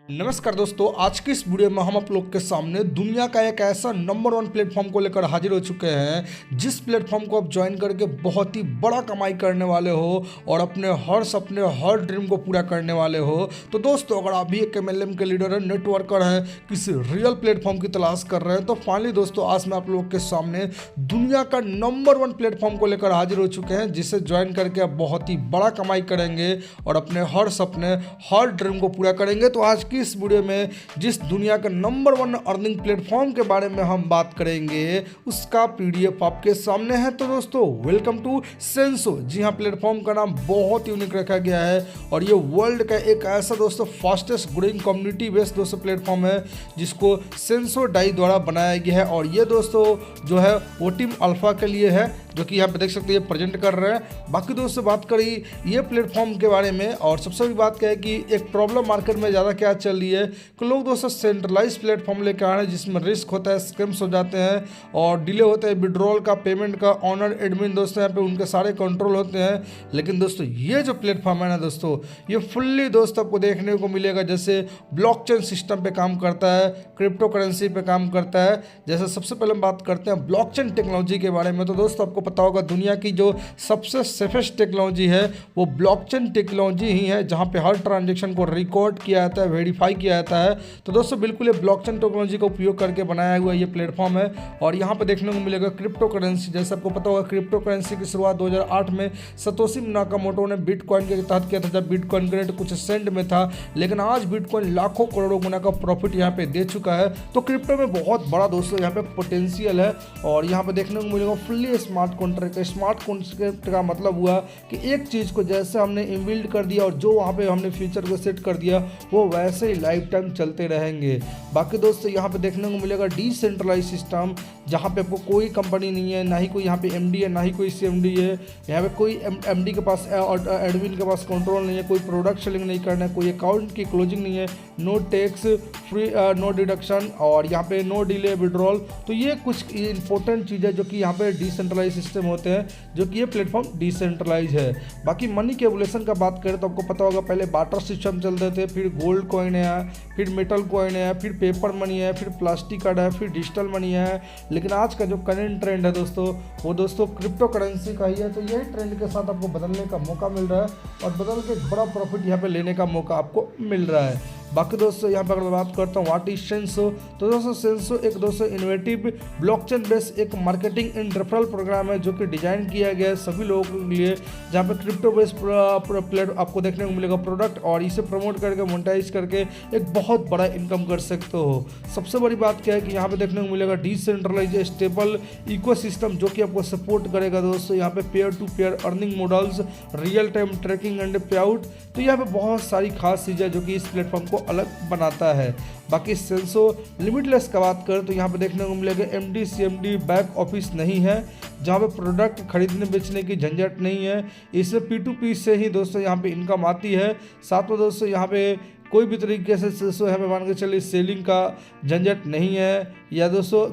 नमस्कार दोस्तों, आज की इस वीडियो में हम आप लोग के सामने दुनिया का एक ऐसा नंबर 1 प्लेटफॉर्म को लेकर हाजिर हो चुके हैं जिस प्लेटफॉर्म को आप ज्वाइन करके बहुत ही बड़ा कमाई करने वाले हो और अपने हर सपने हर ड्रीम को पूरा करने वाले हो। तो दोस्तों, अगर आप भी एक MLM के लीडर है, नेटवर्कर हैं, किसी रियल प्लेटफॉर्म की तलाश कर रहे हैं, तो फाइनली दोस्तों आज मैं आप लोग के सामने दुनिया का नंबर 1 प्लेटफॉर्म को लेकर हाजिर हो चुके हैं जिसे ज्वाइन करके आप बहुत ही बड़ा कमाई करेंगे और अपने हर सपने हर ड्रीम को पूरा करेंगे। तो आज इस वीडियो में जिस दुनिया का नंबर 1 अर्निंग प्लेटफॉर्म के बारे में हम बात करेंगे उसका PDF आपके सामने है। तो दोस्तों, वेलकम टू सेंसो। जी हाँ, प्लेटफॉर्म का नाम बहुत यूनिक रखा गया है और ये वर्ल्ड का एक ऐसा दोस्तों फास्टेस्ट ग्रोइंग कम्युनिटी बेस्ड दोस्तों प्लेटफॉर्म है जिसको सेंसो डाई द्वारा बनाया गया है। और ये दोस्तों जो है वो टीम अल्फा के लिए है, जो कि यहाँ पे देख सकते हैं प्रेजेंट कर रहे हैं। बाकी दोस्तों बात करी ये प्लेटफॉर्म के बारे में, और सबसे बड़ी बात क्या है कि एक प्रॉब्लम मार्केट में ज़्यादा क्या चल रही है कि लोग दोस्तों सेंट्रलाइज प्लेटफॉर्म लेकर आ रहे हैं जिसमें रिस्क होता है, स्कैम्स हो जाते हैं और डिले होता है विड्रॉल का, पेमेंट का। ऑनर एडमिन दोस्तों यहाँ पे उनके सारे कंट्रोल होते हैं। लेकिन दोस्तों ये जो प्लेटफॉर्म है ना दोस्तों, ये फुल्ली दोस्तों आपको देखने को मिलेगा जैसे ब्लॉकचेन सिस्टम पे काम करता है, क्रिप्टो करेंसी पे काम करता है। जैसे सबसे पहले हम बात करते हैं ब्लॉकचेन टेक्नोलॉजी के बारे में। तो दोस्तों आपको पता होगा दुनिया की जो सबसे सेफेस्ट टेक्नोलॉजी है वो ब्लॉकचेन टेक्नोलॉजी ही है, जहां पे हर ट्रांजैक्शन को रिकॉर्ड किया जाता है, वेरीफाई किया जाता है। तो दोस्तों बिल्कुल ये ब्लॉकचेन टेक्नोलॉजी का उपयोग करके बनाया हुआ ये प्लेटफॉर्म है। और यहाँ पे देखने को मिलेगा क्रिप्टो करेंसी। जैसे आपको पता होगा क्रिप्टो करेंसी की शुरुआत 2008 में सतोशी नाकामोटो ने बिटकॉइन के तहत किया था, जब बिटकॉइन का रेट कुछ सेंट में था। लेकिन आज बिटकॉइन लाखों करोड़ों गुना का प्रॉफिट यहाँ पे दे चुका है। तो क्रिप्टो में बहुत बड़ा दोस्तों यहाँ पे पोटेंशियल है। और यहाँ पे देखने को मिलेगा fully smart contract. Smart contract का मतलब हुआ कि एक चीज़ को जैसे हमने इनबिल्ड कर दिया और जो वहाँ पे हमने फ्यूचर को सेट कर दिया वो वैसे ही लाइफ टाइम चलते रहेंगे। बाकी दोस्तों यहाँ पे देखने को मिलेगा डिसेंट्रलाइज सिस्टम, जहाँ पे आपको कोई कंपनी नहीं है, ना ही कोई यहाँ पे MD है, ना ही कोई CMD है। यहाँ पे कोई MD के पास और एडमिन के पास कंट्रोल नहीं है, कोई प्रोडक्ट सेलिंग नहीं करना है, कोई अकाउंट की क्लोजिंग नहीं है, no tax free, no deduction, और यहाँ पे नो डिले विड्रॉल। तो ये कुछ इंपॉर्टेंट चीज़ें जो कि यहाँ पे डिसेंट्रलाइज सिस्टम होते हैं, जो कि ये प्लेटफॉर्म डिसेंट्रलाइज है। बाकी मनी के एवोल्यूशन का बात करें तो आपको पता होगा पहले बाटर सिस्टम चलते थे, फिर गोल्ड कॉइन है, फिर मेटल कॉइन है, फिर पेपर मनी है, फिर प्लास्टिक कार्ड है, फिर डिजिटल मनी है। लेकिन आज का जो करंट ट्रेंड है दोस्तों वो दोस्तों क्रिप्टो करेंसी का ही है। तो यही ट्रेंड के साथ आपको बदलने का मौका मिल रहा है और बदल के बड़ा प्रॉफिट यहाँ पे लेने का मौका आपको मिल रहा है। बाकी दोस्तों यहाँ पर अगर बात करता हूँ व्हाट इज सेंसो, तो दोस्तों सेंसो एक दोस्तों इनोवेटिव ब्लॉकचेन बेस्ड एक मार्केटिंग एंड रेफरल प्रोग्राम है जो कि डिजाइन किया गया है सभी लोगों के लिए, जहाँ पे क्रिप्टो बेस्ड प्लेट आपको देखने को मिलेगा प्रोडक्ट, और इसे प्रमोट करके मोनेटाइज करके एक बहुत बड़ा इनकम कर सकते हो। सबसे बड़ी बात क्या है कि यहाँ पे देखने को मिलेगा डिसेंट्रलाइज स्टेबल इकोसिस्टम जो कि आपको सपोर्ट करेगा दोस्तों। यहाँ पे pair to pair earning models, real time tracking and pay out. तो यहाँ पे बहुत सारी खास चीज़ें जो कि इस प्लेटफॉर्म को अलग बनाता है। बाकी सेंसो लिमिटलेस का बात करें तो यहाँ पे देखने को मिलेगा MD CMD बैक ऑफिस नहीं है, जहाँ पे प्रोडक्ट खरीदने बेचने की झंझट नहीं है। इससे P2P से ही दोस्तों यहाँ पे इनकम आती है। साथ में दोस्तों यहाँ पे कोई भी तरीके से सेंसो यहाँ पे मान के चलिए सेलिंग का झंझट नहीं है, या दोस्तों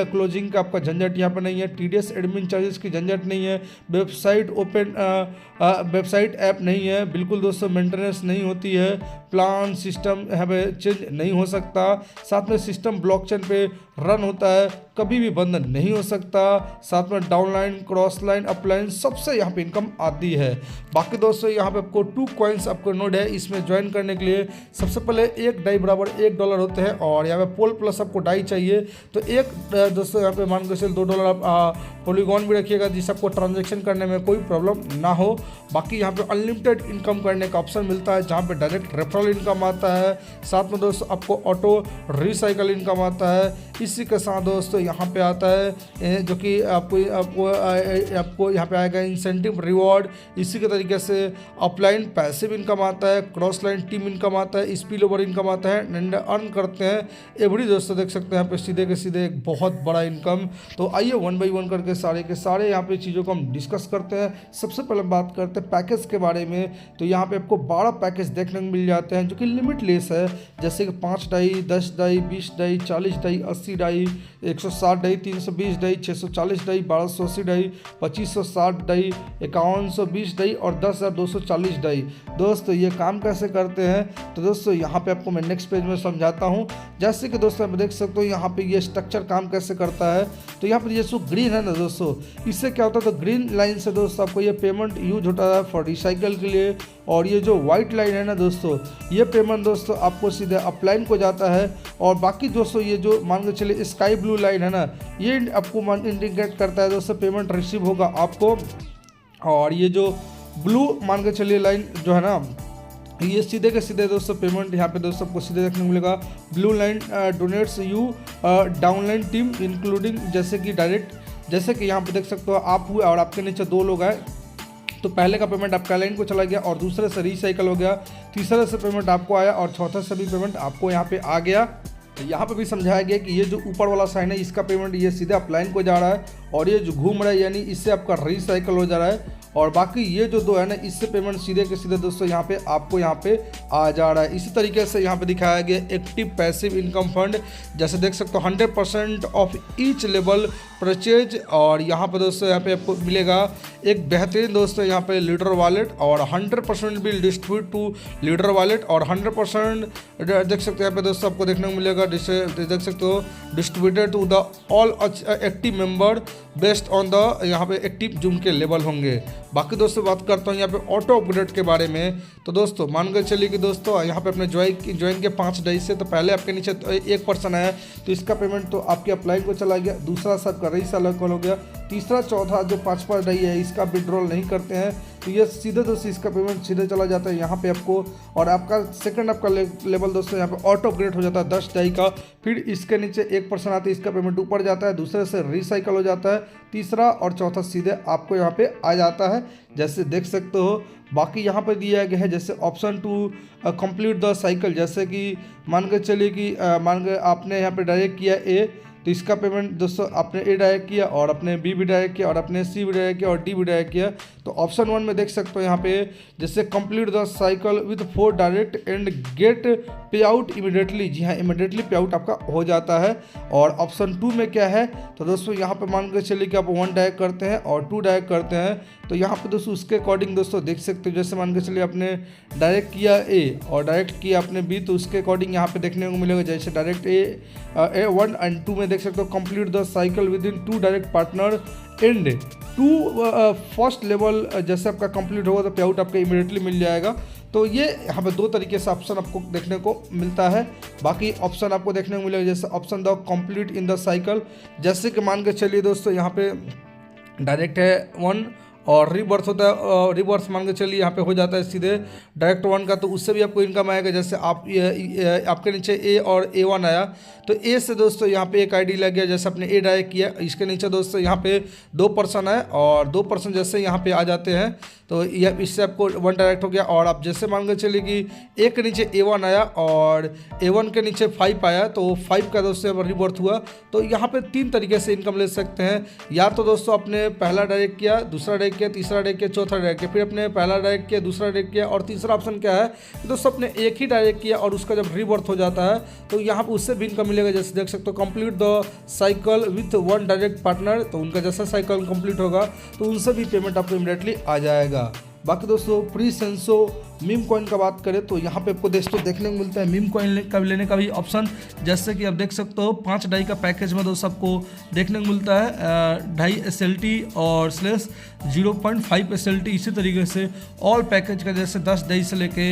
क्लोजिंग का आपका झंझट यहाँ पे नहीं है, TDS एडमिन चार्जेस की झंझट नहीं है, वेबसाइट ऐप नहीं है, बिल्कुल दोस्तों मेंटेनेंस नहीं होती है, प्लान सिस्टम यहाँ पे चेंज नहीं हो सकता। साथ में सिस्टम ब्लॉकचेन पे रन होता है, कभी भी बंद नहीं हो सकता। साथ में डाउनलाइन, क्रॉस लाइन, अपलाइन सबसे यहाँ पे इनकम आती है। बाकी दोस्तों यहाँ पे आपको 2 कॉइन्स आपको नोड है। इसमें ज्वाइन करने के लिए सबसे पहले एक डाई बराबर $1 होते हैं, और यहाँ पे पोल प्लस आपको डाई चाहिए तो एक दोस्तों यहाँ पे मान के चलिए $2 आप पॉलीगॉन भी रखिएगा जिससे आपको ट्रांजेक्शन करने में कोई प्रॉब्लम ना हो। बाकी यहाँ पे अनलिमिटेड इनकम करने का ऑप्शन मिलता है जहाँ पे डायरेक्ट रेफरल इनकम आता है। साथ में दोस्तों आपको ऑटो रिसाइकल इनकम आता है। इसी के साथ दोस्तों यहाँ पे आता है जो कि आपको यहाँ पे आएगा इंसेंटिव रिवॉर्ड। इसी के तरीके से अपलाइन पैसिव इनकम आता है, क्रॉस लाइन टीम इनकम आता है, स्पिल ओवर इनकम आता है, एंड अर्न करते हैं एवरी दोस्तों देख सकते हैं यहाँ पे सीधे के सीधे एक बहुत बड़ा इनकम। तो आइए 1 बाई 1 करके सारे के सारे यहाँ पे चीज़ों को हम डिस्कस करते हैं। सबसे पहले बात करते हैं पैकेज के बारे में। तो यहाँ पे आपको 12 पैकेज देखने को मिल जाते हैं जो कि लिमिटलेस है, जैसे कि 5 DAI, 10 DAI, 20 DAI, 40 DAI, 80 DAI, 160 360 DAI, 320 DAI, 640 DAI, 1280 DAI, 2560 DAI, 5120 DAI और 10,240 डाई। दोस्तों ये काम कैसे करते हैं तो दोस्तों यहाँ पे आपको मैं नेक्स्ट पेज में समझाता हूँ। जैसे कि दोस्तों आप देख सकते हो यहाँ पे ये स्ट्रक्चर काम कैसे करता है। तो यहाँ पर ये जो ग्रीन है ना दोस्तों, इससे क्या होता है, तो ग्रीन लाइन से दोस्तों आपको ये पेमेंट यूज होता है फॉर रिसाइकल के लिए। और ये जो वाइट लाइन है ना दोस्तों, ये पेमेंट दोस्तों आपको सीधे अपलाइन को जाता है। और बाकी दोस्तों ये जो मान के चलिए स्काई ब्लू लाइन है ना, ये आपको इंडिकेट करता है दोस्तों पेमेंट रिसीव होगा आपको। और ये जो ब्लू मान के चलिए लाइन जो है ना, ये सीधे के सीधे दोस्तों पेमेंट यहाँ पे दोस्तों आपको सीधे देखने को मिलेगा। Blue line donates you downline team including, जैसे कि डायरेक्ट, जैसे कि यहाँ पे देख सकते हो आप हुए और आपके नीचे 2 लोग आए, तो पहले का पेमेंट आपका लाइन को चला गया और दूसरे से रिसाइकल हो गया, तीसरे से पेमेंट आपको आया और चौथे से भी पेमेंट आपको यहाँ पे आ गया। यहाँ पे भी समझाया गया कि ये जो ऊपर वाला साइन है इसका पेमेंट ये सीधे अपलाइन को जा रहा है और ये जो घूम रहा है यानी इससे आपका रिसाइकल हो जा रहा है। और बाकी ये जो 2 है ना, इससे पेमेंट सीधे के सीधे दोस्तों यहाँ पे आपको यहाँ पे आ जा रहा है। इसी तरीके से यहाँ पे दिखाया गया एक्टिव पैसिव इनकम फंड, जैसे देख सकते हो 100% ऑफ ईच लेवल परचेज। और यहाँ पे दोस्तों यहाँ पे आपको मिलेगा एक बेहतरीन दोस्तों यहाँ पे लीडर वॉलेट और 100% bill distribute to leader wallet और 100% देख सकते हो यहाँ पे दोस्तों आपको देखने को मिलेगा, देख सकते हो distributed to the all active member based on the यहाँ पे एक्टिव जो उनके लेवल होंगे। बाकी दोस्तों बात करता हूँ यहाँ पे ऑटो अपग्रेड के बारे में। तो दोस्तों मान कर चलिए कि दोस्तों यहाँ पे अपने ज्वाइन के 5 डाई से, तो पहले आपके नीचे 1 पर्सन आया तो इसका पेमेंट तो आपके अपलाइन को चला गया, दूसरा सबका रिसाइकल हो गया, तीसरा चौथा जो 5 डाई है इसका विड्रॉल नहीं करते हैं तो ये सीधे दोस्तों इसका पेमेंट सीधे चला जाता है यहाँ पे आपको। और आपका सेकंड आपका लेवल दोस्तों यहाँ पे ऑटो अपग्रेड हो जाता है 10 डाई का। फिर इसके नीचे 1 पर्सन आता है, इसका पेमेंट ऊपर जाता है, दूसरे से रिसाइकल हो जाता है, तीसरा और चौथा सीधे आपको यहाँ पे आ जाता है, जैसे देख सकते हो। बाकी यहाँ पर दिया गया है जैसे option to complete the cycle, जैसे कि मान के चलिए कि मान के आपने यहाँ पे डायरेक्ट किया ए, तो इसका पेमेंट दोस्तों आपने ए डायरेक्ट किया और अपने बी भी डायरेक्ट किया और अपने सी भी डायरेक्ट किया और डी भी डायरेक्ट किया। तो ऑप्शन 1 में देख सकते हो यहाँ पे जैसे complete the cycle with 4 direct and get pay out immediately, जी हाँ इमीडिएटली पे आउट आपका हो जाता है। और ऑप्शन 2 में क्या है तो दोस्तों यहाँ पे मान के चलिए कि आप 1 डायरेक्ट करते हैं और 2 डायरेक्ट करते हैं, तो यहाँ पे दोस्तों उसके अकॉर्डिंग दोस्तों देख सकते हो, जैसे मान के चलिए आपने डायरेक्ट किया ए और डायरेक्ट किया आपने बी, तो उसके अकॉर्डिंग यहाँ पे देखने को मिलेगा जैसे डायरेक्ट ए 1 एंड 2 में देख सकते हो complete the cycle with in 2 direct partner and 2 first level, जैसे आपका कंप्लीट होगा तो पे आउट आपका इमीडिएटली मिल जाएगा। तो ये यहाँ पे 2 तरीके से ऑप्शन आपको देखने को मिलता है। बाकी ऑप्शन आपको देखने को मिलेगा जैसे option the complete in the cycle, जैसे कि मान के चलिए दोस्तों यहाँ पे डायरेक्ट है 1 और रिबर्थ होता है, रिबर्थ मान के चलिए यहाँ पे हो जाता है सीधे डायरेक्ट 1 का, तो उससे भी आपको इनकम आएगा। जैसे आप आपके नीचे ए और A1 आया तो ए से दोस्तों यहाँ पे एक आईडी लग गया, जैसे आपने ए डायरेक्ट किया, इसके नीचे दोस्तों यहाँ पे 2 पर्सन है और 2 पर्सन जैसे यहाँ पे आ जाते हैं तो यह इससे आपको 1 डायरेक्ट हो गया। और आप जैसे मान के चलिए कि एक के नीचे A1 आया और A1 के नीचे 5 आया तो 5 का दोस्तों रिबर्थ हुआ। तो यहाँ पे 3 तरीके से इनकम ले सकते हैं, या तो दोस्तों आपने पहला डायरेक्ट किया, दूसरा डायरेक्ट किया, तीसरा डायरेक्ट किया, चौथा डायरेक्ट किया, फिर अपने पहला डायरेक्ट किया, दूसरा डायरेक्ट किया और तीसरा ऑप्शन क्या है कि दोस्तों अपने एक ही डायरेक्ट किया और उसका जब रिबर्थ हो जाता है तो यहाँ पर उससे भी इनकम मिलेगा। जैसे देख सकते हो complete the cycle with 1 direct partner, तो उनका जैसा साइकिल कंप्लीट होगा तो उनसे भी पेमेंट आपको इमीडिएटली आ जाएगा। बाकी दोस्तों फ्री सेंसो मीम कॉइन का बात करें तो यहाँ पे आपको दोस्तों देखने को मिलता है मीम कॉइन का लेने का भी ऑप्शन, जैसे कि आप देख सकते हो 5 डाई का पैकेज में दोस्तों आपको देखने को मिलता है 2.5 SLT और /0.5 SLT। इसी तरीके से ऑल पैकेज का जैसे 10 डाई से लेके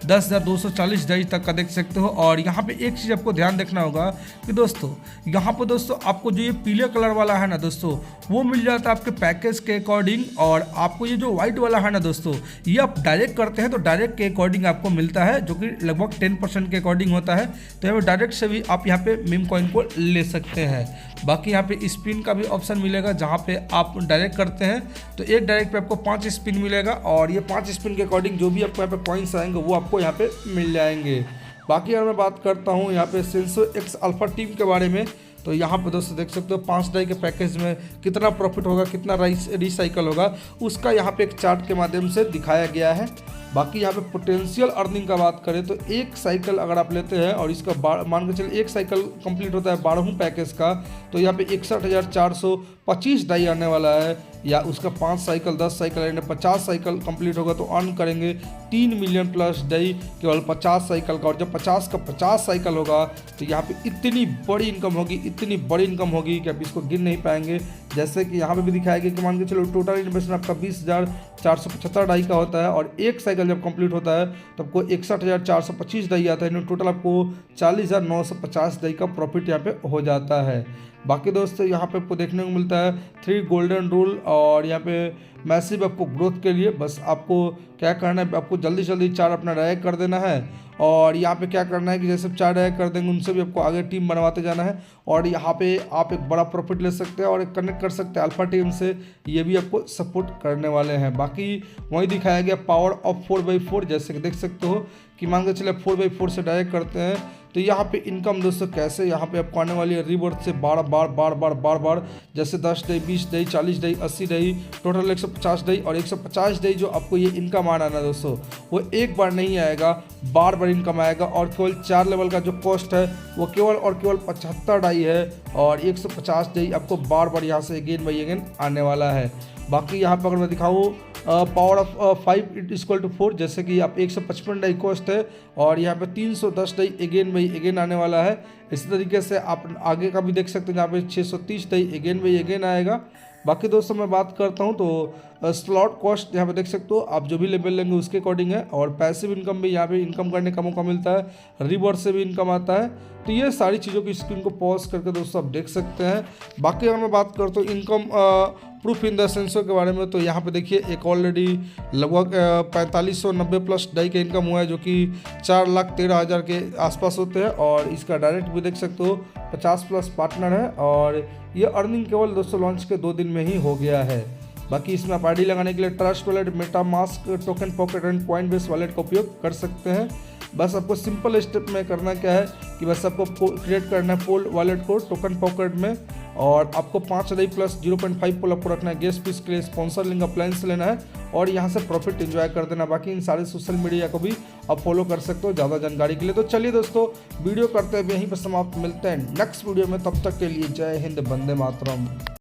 10,240 डाई तक का देख सकते हो। और यहाँ पे एक चीज़ आपको ध्यान देखना होगा कि दोस्तों यहाँ पर दोस्तों आपको जो ये पीले कलर वाला है ना दोस्तों वो मिल जाता है आपके पैकेज के अकॉर्डिंग, और आपको ये जो व्हाइट वाला है ना दोस्तों ये आप डायरेक्ट करते हैं तो डायरेक्ट के अकॉर्डिंग आपको मिलता है, जो कि लगभग 10% के अकॉर्डिंग होता है। तो यहाँ पे डायरेक्ट से भी आप यहाँ पे मीम कॉइन को ले सकते हैं। बाकी यहाँ पे स्पिन का भी ऑप्शन मिलेगा, जहाँ पे आप डायरेक्ट करते हैं तो एक डायरेक्ट पे आपको 5 स्पिन मिलेगा और ये 5 स्पिन के अकॉर्डिंग जो भी आपको यहाँ पे कॉइन्स आएंगे वो आपको यहाँ पे मिल जाएंगे। बाकी अगर मैं बात करता हूँ यहाँ पे सेंसो एक्स अल्फा टीम के बारे में, तो यहाँ पे दोस्तों देख सकते हो 5 डाई के पैकेज में कितना प्रॉफिट होगा, कितना रिसाइकल होगा, उसका यहाँ पे एक चार्ट के माध्यम से दिखाया गया है। बाकी यहाँ पे पोटेंशियल अर्निंग का बात करें तो एक साइकिल अगर आप लेते हैं और इसका मान के चलिए एक साइकिल कंप्लीट होता है 12वें पैकेज का, तो यहाँ पे 61,425 डाई आने वाला है, या उसका 5 साइकिल 10 साइकिल यानी 50 साइकिल कंप्लीट होगा तो अर्न करेंगे 3 मिलियन प्लस डाई केवल 50 साइकिल का। और जब 50 का 50 साइकिल होगा तो यहाँ पे इतनी बड़ी इनकम होगी, इतनी बड़ी इनकम होगी कि आप इसको गिन नहीं पाएंगे। जैसे कि यहाँ पे भी दिखाया गया कि मान के चलो टोटल इन्वेस्टमेंट आपका 20,475 डाई का होता है, और एक साइकिल जब कंप्लीट होता है तो आपको 61,425 डाई आता है, टोटल आपको 40,950 डाई का प्रॉफिट यहाँ पे हो जाता है। बाकी दोस्तों यहाँ पे आपको देखने को मिलता है 3 गोल्डन रूल, और यहाँ पे मैसिव आपको ग्रोथ के लिए बस आपको क्या करना है, आपको जल्दी जल्दी 4 अपना रैग कर देना है। और यहाँ पे क्या करना है कि जैसे 4 रैग कर देंगे उनसे भी आपको आगे टीम बनवाते जाना है, और यहाँ पे आप एक बड़ा प्रॉफिट ले सकते हैं और एक कनेक्ट कर सकते हैं अल्फा टीम से, ये भी आपको सपोर्ट करने वाले हैं। बाकी वही दिखाया गया पावर ऑफ 4x4, जैसे कि देख सकते हो कि मान के चले 4x4 से डायरेक्ट करते हैं तो यहाँ पे इनकम दोस्तों कैसे यहाँ पे आपको आने वाली है रीबर्थ से बार, जैसे 10 day 20 day 40 day 80 day total 150 day, और 150 डे जो आपको ये इनकम आना है दोस्तों वो एक बार नहीं आएगा, बार बार इनकम आएगा। और केवल 4 लेवल का जो कॉस्ट है वो केवल और केवल 75 डाई है, और 150 डे आपको बार बार यहाँ से अगेन बाई अगेन आने वाला है। बाकी यहाँ पर अगर मैं दिखाऊँ पावर ऑफ 5 = 4, जैसे कि आप 155 डाई कॉस्ट है, और यहाँ पे 310 डाई अगेन बाई अगेन आने वाला है। इसी तरीके से आप आगे का भी देख सकते हैं, यहाँ पे 630 डाई अगेन बाई अगेन आएगा। बाकी दोस्तों मैं बात करता हूँ तो स्लॉट कॉस्ट यहाँ पे देख सकते हो आप जो भी लेवल लेंगे उसके अकॉर्डिंग है, और पैसिव इनकम भी यहाँ पे इनकम करने का मौका मिलता है, रिवॉर्ड से भी इनकम आता है। तो ये सारी चीज़ों की स्क्रीन को पॉज करके दोस्तों आप देख सकते हैं। बाकी अगर मैं बात करता हूँ income proof in the sensor के बारे में, तो यहाँ पे देखिए एक ऑलरेडी लगभग 4590 प्लस डाई का इनकम हुआ है, जो कि 4,13,000 के आसपास होते हैं। और इसका डायरेक्ट भी देख सकते हो 50 प्लस पार्टनर है, और ये अर्निंग केवल दोस्तों लॉन्च के 2 दिन में ही हो गया है। बाकी इसमें आप आईडी लगाने के लिए trust wallet, MetaMask, token pocket and Coinbase wallet का उपयोग कर सकते हैं। बस आपको सिंपल स्टेप में करना क्या है कि बस आपको क्रिएट करना है पोल वॉलेट को टोकन पॉकेट में, और आपको 5 डाई प्लस 0.5 पोल आपको रखना है। गेस्ट फीस के लिए स्पॉन्सर लिंक अप्लायंस लेना है और यहाँ से प्रॉफिट एंजॉय कर देना। बाकी इन सारे सोशल मीडिया को भी आप फॉलो कर सकते हो ज़्यादा जानकारी के लिए। तो चलिए दोस्तों वीडियो करते हुए यहीं पर समाप्त, मिलते हैं नेक्स्ट वीडियो में, तब तक के लिए जय हिंद, वंदे मातरम।